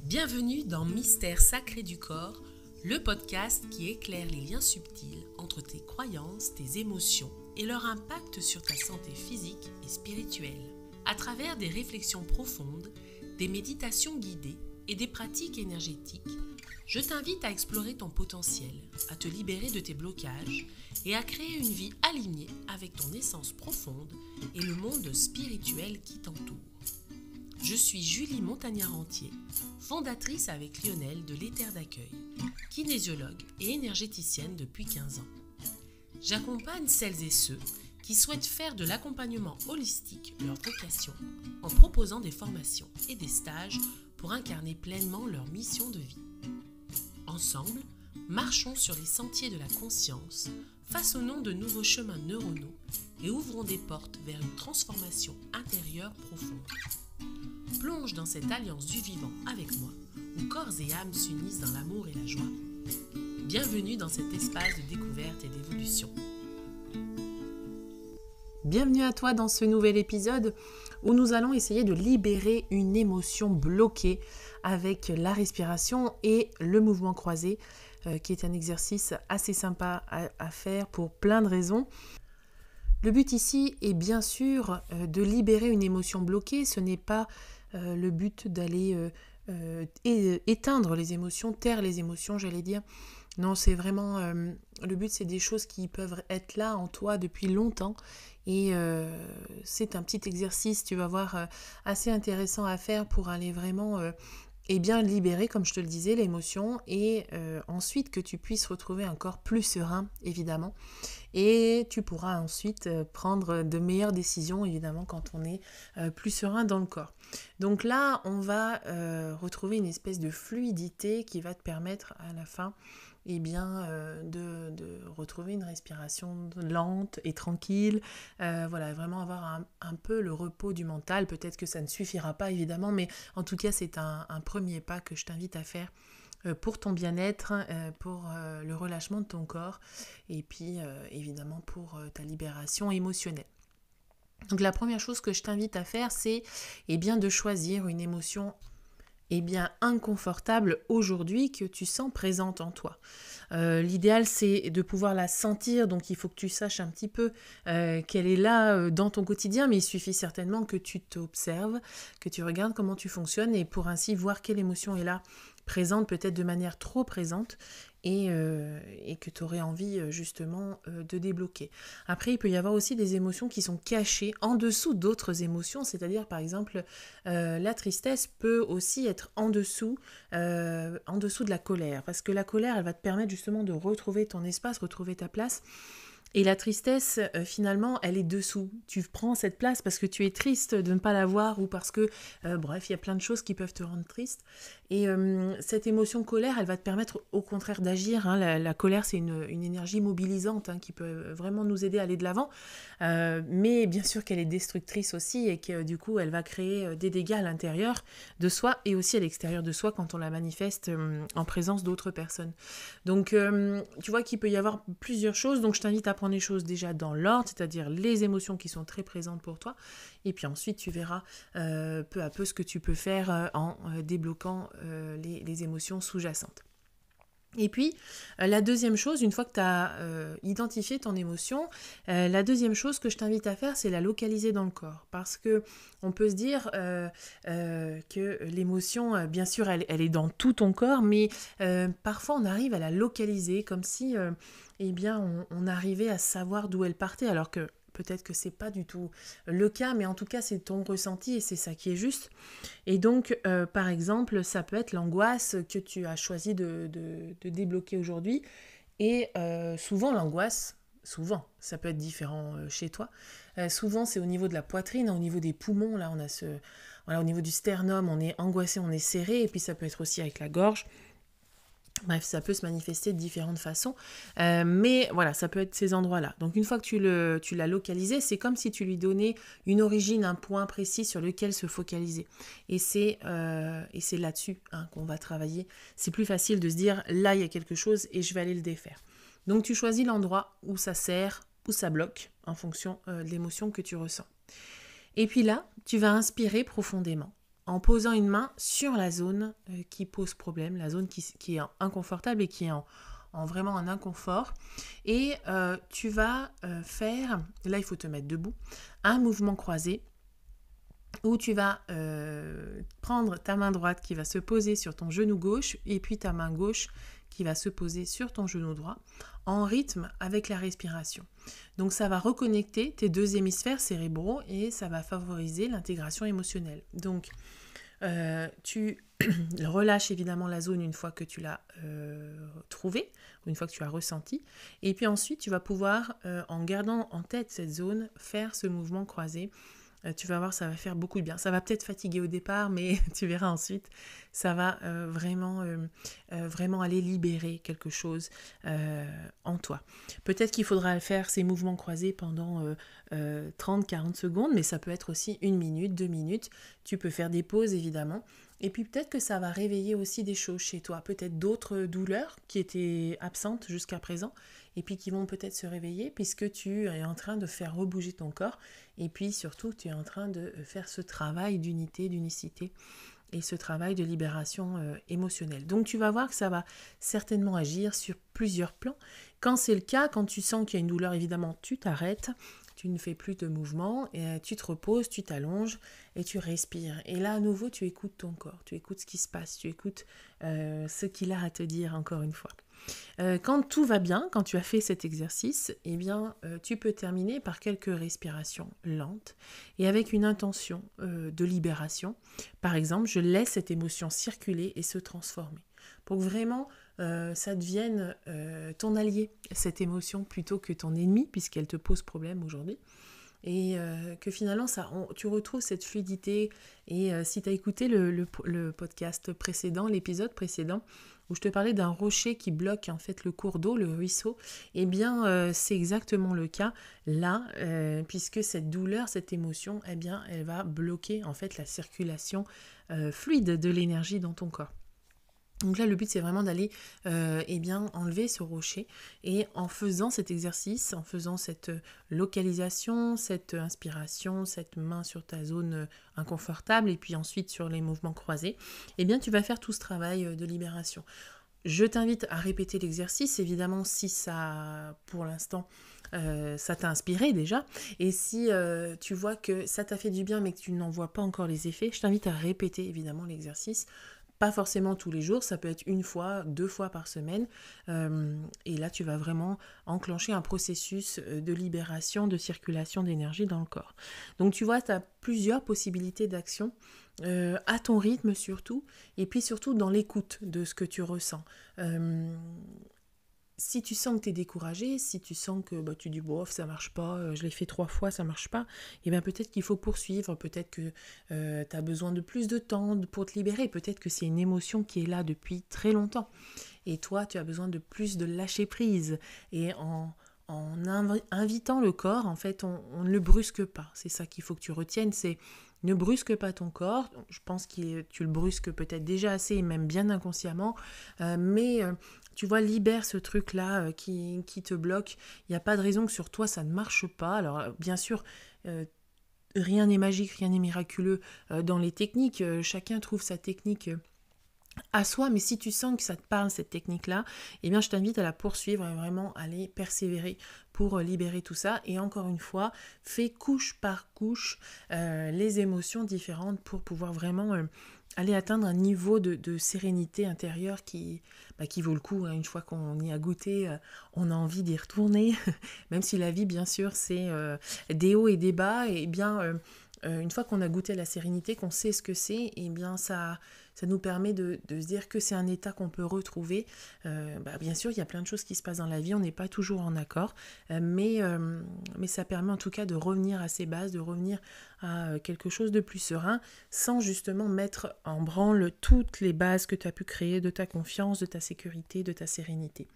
Bienvenue dans Mystère sacré du corps, le podcast qui éclaire les liens subtils entre tes croyances, tes émotions et leur impact sur ta santé physique et spirituelle. À travers des réflexions profondes, des méditations guidées et des pratiques énergétiques, je t'invite à explorer ton potentiel, à te libérer de tes blocages et à créer une vie alignée avec ton essence profonde et le monde spirituel qui t'entoure. Je suis Julie Montagnard-Rentier, fondatrice avec Lionel de l'Éther d'accueil, kinésiologue et énergéticienne depuis 15 ans. J'accompagne celles et ceux qui souhaitent faire de l'accompagnement holistique leur vocation en proposant des formations et des stages pour incarner pleinement leur mission de vie. Ensemble, marchons sur les sentiers de la conscience, façonnons de nouveaux chemins neuronaux et ouvrons des portes vers une transformation intérieure profonde. Plonge dans cette alliance du vivant avec moi, où corps et âme s'unissent dans l'amour et la joie. Bienvenue dans cet espace de découverte et d'évolution. Bienvenue à toi dans ce nouvel épisode où nous allons essayer de libérer une émotion bloquée avec la respiration et le mouvement croisé, qui est un exercice assez sympa à faire pour plein de raisons. Le but ici est bien sûr de libérer une émotion bloquée. Ce n'est pas le but d'aller éteindre les émotions, taire les émotions, j'allais dire. Non, c'est vraiment... le but, c'est des choses qui peuvent être là en toi depuis longtemps. Et c'est un petit exercice, tu vas voir, assez intéressant à faire pour aller vraiment... bien libérer, comme je te le disais, l'émotion et ensuite que tu puisses retrouver un corps plus serein, évidemment. Et tu pourras ensuite prendre de meilleures décisions, évidemment, quand on est plus serein dans le corps. Donc là, on va retrouver une espèce de fluidité qui va te permettre à la fin de retrouver une respiration lente et tranquille, vraiment avoir un peu le repos du mental. Peut-être que ça ne suffira pas évidemment, mais en tout cas c'est un premier pas que je t'invite à faire pour ton bien-être, pour le relâchement de ton corps et puis évidemment pour ta libération émotionnelle. Donc la première chose que je t'invite à faire, c'est de choisir une émotion inconfortable aujourd'hui que tu sens présente en toi. L'idéal, c'est de pouvoir la sentir, donc il faut que tu saches un petit peu qu'elle est là dans ton quotidien, mais il suffit certainement que tu t'observes, que tu regardes comment tu fonctionnes et pour ainsi voir quelle émotion est là, présente peut-être de manière trop présente et que tu aurais envie justement de débloquer. Après, il peut y avoir aussi des émotions qui sont cachées en dessous d'autres émotions, c'est-à-dire par exemple la tristesse peut aussi être en dessous de la colère, parce que la colère, elle va te permettre justement de retrouver ton espace, retrouver ta place. Et la tristesse, finalement, elle est dessous. Tu prends cette place parce que tu es triste de ne pas la voir ou parce que, il y a plein de choses qui peuvent te rendre triste. Et cette émotion colère, elle va te permettre au contraire d'agir. La colère, c'est une énergie mobilisante qui peut vraiment nous aider à aller de l'avant. Mais bien sûr qu'elle est destructrice aussi et que du coup, elle va créer des dégâts à l'intérieur de soi et aussi à l'extérieur de soi quand on la manifeste en présence d'autres personnes. Donc, tu vois qu'il peut y avoir plusieurs choses. Donc, je t'invite à prendre les choses déjà dans l'ordre, c'est-à-dire les émotions qui sont très présentes pour toi. Et puis ensuite, tu verras peu à peu ce que tu peux faire en débloquant les émotions sous-jacentes. Et puis, la deuxième chose, une fois que tu as identifié ton émotion, la deuxième chose que je t'invite à faire, c'est la localiser dans le corps. Parce que on peut se dire que l'émotion, bien sûr, elle est dans tout ton corps, mais parfois on arrive à la localiser comme si on arrivait à savoir d'où elle partait, alors que peut-être que c'est pas du tout le cas, mais en tout cas c'est ton ressenti et c'est ça qui est juste. Et donc par exemple, ça peut être l'angoisse que tu as choisi de débloquer aujourd'hui. Et souvent l'angoisse, ça peut être différent chez toi. Souvent c'est au niveau de la poitrine, au niveau des poumons, là on a au niveau du sternum, on est angoissé, on est serré, et puis ça peut être aussi avec la gorge. Bref, ça peut se manifester de différentes façons, mais voilà, ça peut être ces endroits-là. Donc une fois que tu l'as localisé, c'est comme si tu lui donnais une origine, un point précis sur lequel se focaliser. Et c'est là-dessus qu'on va travailler. C'est plus facile de se dire, là il y a quelque chose et je vais aller le défaire. Donc tu choisis l'endroit où ça serre, où ça bloque, en fonction de l'émotion que tu ressens. Et puis là, tu vas inspirer profondément en posant une main sur la zone qui pose problème, la zone qui est inconfortable et qui est en vraiment un inconfort. Et tu vas faire, là il faut te mettre debout, un mouvement croisé où tu vas prendre ta main droite qui va se poser sur ton genou gauche et puis ta main gauche qui va se poser sur ton genou droit en rythme avec la respiration. Donc ça va reconnecter tes deux hémisphères cérébraux et ça va favoriser l'intégration émotionnelle. Donc tu relâches évidemment la zone une fois que tu l'as trouvée, une fois que tu as ressenti. Et puis ensuite, tu vas pouvoir, en gardant en tête cette zone, faire ce mouvement croisé. Tu vas voir, ça va faire beaucoup de bien. Ça va peut-être fatiguer au départ, mais tu verras ensuite, ça va vraiment aller libérer quelque chose en toi. Peut-être qu'il faudra faire ces mouvements croisés pendant 30-40 secondes, mais ça peut être aussi 1 minute, 2 minutes. Tu peux faire des pauses, évidemment. Et puis peut-être que ça va réveiller aussi des choses chez toi, peut-être d'autres douleurs qui étaient absentes jusqu'à présent et puis qui vont peut-être se réveiller puisque tu es en train de faire rebouger ton corps et puis surtout tu es en train de faire ce travail d'unité, d'unicité et ce travail de libération émotionnelle. Donc tu vas voir que ça va certainement agir sur plusieurs plans. Quand c'est le cas, quand tu sens qu'il y a une douleur, évidemment, tu t'arrêtes. Tu ne fais plus de mouvement, et tu te reposes, tu t'allonges et tu respires. Et là, à nouveau, tu écoutes ton corps, tu écoutes ce qui se passe, tu écoutes ce qu'il a à te dire encore une fois. Quand tout va bien, quand tu as fait cet exercice, eh bien, tu peux terminer par quelques respirations lentes et avec une intention de libération. Par exemple, je laisse cette émotion circuler et se transformer. Pour que vraiment ça devienne ton allié, cette émotion, plutôt que ton ennemi, puisqu'elle te pose problème aujourd'hui. Et que finalement, tu retrouves cette fluidité. Et si tu as écouté le podcast précédent, l'épisode précédent, où je te parlais d'un rocher qui bloque en fait le cours d'eau, le ruisseau, eh bien c'est exactement le cas là, puisque cette douleur, cette émotion, eh bien elle va bloquer en fait la circulation fluide de l'énergie dans ton corps. Donc là, le but, c'est vraiment d'aller enlever ce rocher. Et en faisant cet exercice, en faisant cette localisation, cette inspiration, cette main sur ta zone inconfortable et puis ensuite sur les mouvements croisés, eh bien, tu vas faire tout ce travail de libération. Je t'invite à répéter l'exercice, évidemment, si ça, pour l'instant, ça t'a inspiré déjà. Et si tu vois que ça t'a fait du bien, mais que tu n'en vois pas encore les effets, je t'invite à répéter, évidemment, l'exercice. Pas forcément tous les jours, ça peut être 1 fois, 2 fois par semaine. Et là, tu vas vraiment enclencher un processus de libération, de circulation d'énergie dans le corps. Donc, tu vois, tu as plusieurs possibilités d'action, à ton rythme surtout, et puis surtout dans l'écoute de ce que tu ressens. Si tu sens que tu es découragé, si tu sens que tu dis bof, ça marche pas, je l'ai fait 3 fois, ça marche pas, et bien peut-être qu'il faut poursuivre, peut-être que tu as besoin de plus de temps pour te libérer, peut-être que c'est une émotion qui est là depuis très longtemps. Et toi, tu as besoin de plus de lâcher prise. Et en invitant le corps, en fait, on ne le brusque pas. C'est ça qu'il faut que tu retiennes, c'est ne brusque pas ton corps. Je pense que tu le brusques peut-être déjà assez, et même bien inconsciemment, mais tu vois, libère ce truc-là qui te bloque. Il n'y a pas de raison que sur toi, ça ne marche pas. Alors, bien sûr, rien n'est magique, rien n'est miraculeux dans les techniques. Chacun trouve sa technique à soi, mais si tu sens que ça te parle, cette technique-là, eh bien, je t'invite à la poursuivre et vraiment à aller persévérer pour libérer tout ça. Et encore une fois, fais couche par couche les émotions différentes pour pouvoir vraiment aller atteindre un niveau de sérénité intérieure qui vaut le coup. Une fois qu'on y a goûté, on a envie d'y retourner, même si la vie, bien sûr, c'est des hauts et des bas. Et bien, une fois qu'on a goûté la sérénité, qu'on sait ce que c'est, et bien ça nous permet de se dire que c'est un état qu'on peut retrouver. Bien sûr, il y a plein de choses qui se passent dans la vie, on n'est pas toujours en accord, mais ça permet en tout cas de revenir à ses bases, de revenir à quelque chose de plus serein, sans justement mettre en branle toutes les bases que tu as pu créer de ta confiance, de ta sécurité, de ta sérénité.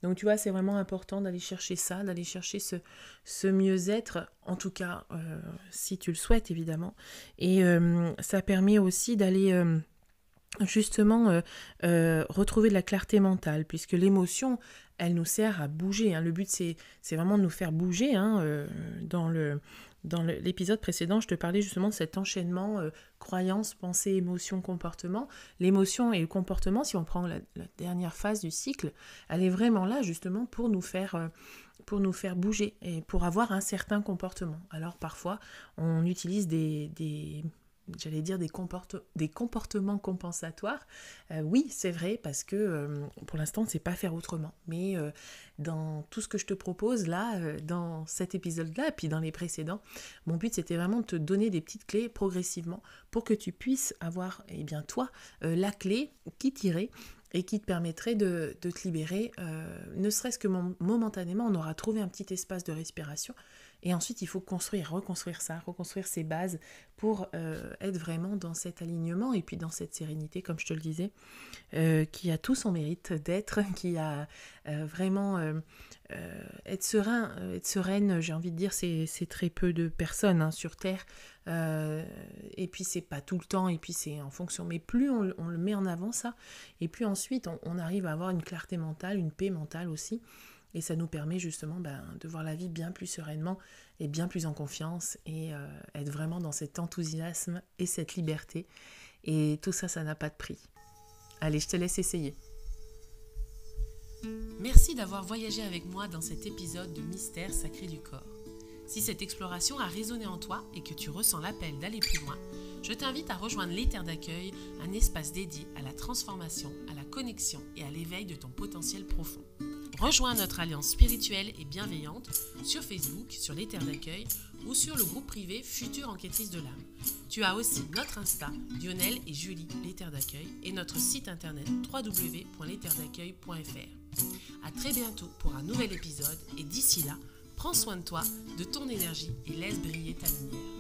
Donc tu vois, c'est vraiment important d'aller chercher ça, d'aller chercher ce mieux-être, en tout cas si tu le souhaites évidemment. Et ça permet aussi d'aller justement retrouver de la clarté mentale, puisque l'émotion, elle nous sert à bouger. Le but, c'est vraiment de nous faire bouger dans dans l'épisode précédent, je te parlais justement de cet enchaînement croyance, pensée, émotion, comportement. L'émotion et le comportement, si on prend la dernière phase du cycle, elle est vraiment là justement pour nous faire bouger et pour avoir un certain comportement. Alors parfois, on utilise des comportements compensatoires. Oui, c'est vrai, parce que pour l'instant, on ne sait pas faire autrement. Mais dans tout ce que je te propose là, dans cet épisode-là, et puis dans les précédents, mon but, c'était vraiment de te donner des petites clés progressivement pour que tu puisses avoir, toi, la clé qui t'irait et qui te permettrait de te libérer, ne serait-ce que momentanément. On aura trouvé un petit espace de respiration. Et ensuite, il faut reconstruire ses bases pour être vraiment dans cet alignement et puis dans cette sérénité, comme je te le disais, qui a tout son mérite d'être, qui a vraiment être serein, être sereine, j'ai envie de dire, c'est très peu de personnes sur Terre. Et puis c'est pas tout le temps, et puis c'est en fonction. Mais plus on le met en avant, ça, et plus ensuite on arrive à avoir une clarté mentale, une paix mentale aussi. Et ça nous permet justement de voir la vie bien plus sereinement et bien plus en confiance et être vraiment dans cet enthousiasme et cette liberté. Et tout ça, ça n'a pas de prix. Allez, je te laisse essayer. Merci d'avoir voyagé avec moi dans cet épisode de Mystère sacré du corps. Si cette exploration a résonné en toi et que tu ressens l'appel d'aller plus loin, je t'invite à rejoindre les terres d'accueil, un espace dédié à la transformation, à la connexion et à l'éveil de ton potentiel profond. Rejoins notre alliance spirituelle et bienveillante sur Facebook, sur les terres d'accueil ou sur le groupe privé Future Enquêtrice de l'âme. Tu as aussi notre Insta, Lionel et Julie, les terres d'accueil, et notre site internet www.lesterresdaccueil.fr. À très bientôt pour un nouvel épisode et d'ici là, prends soin de toi, de ton énergie et laisse briller ta lumière.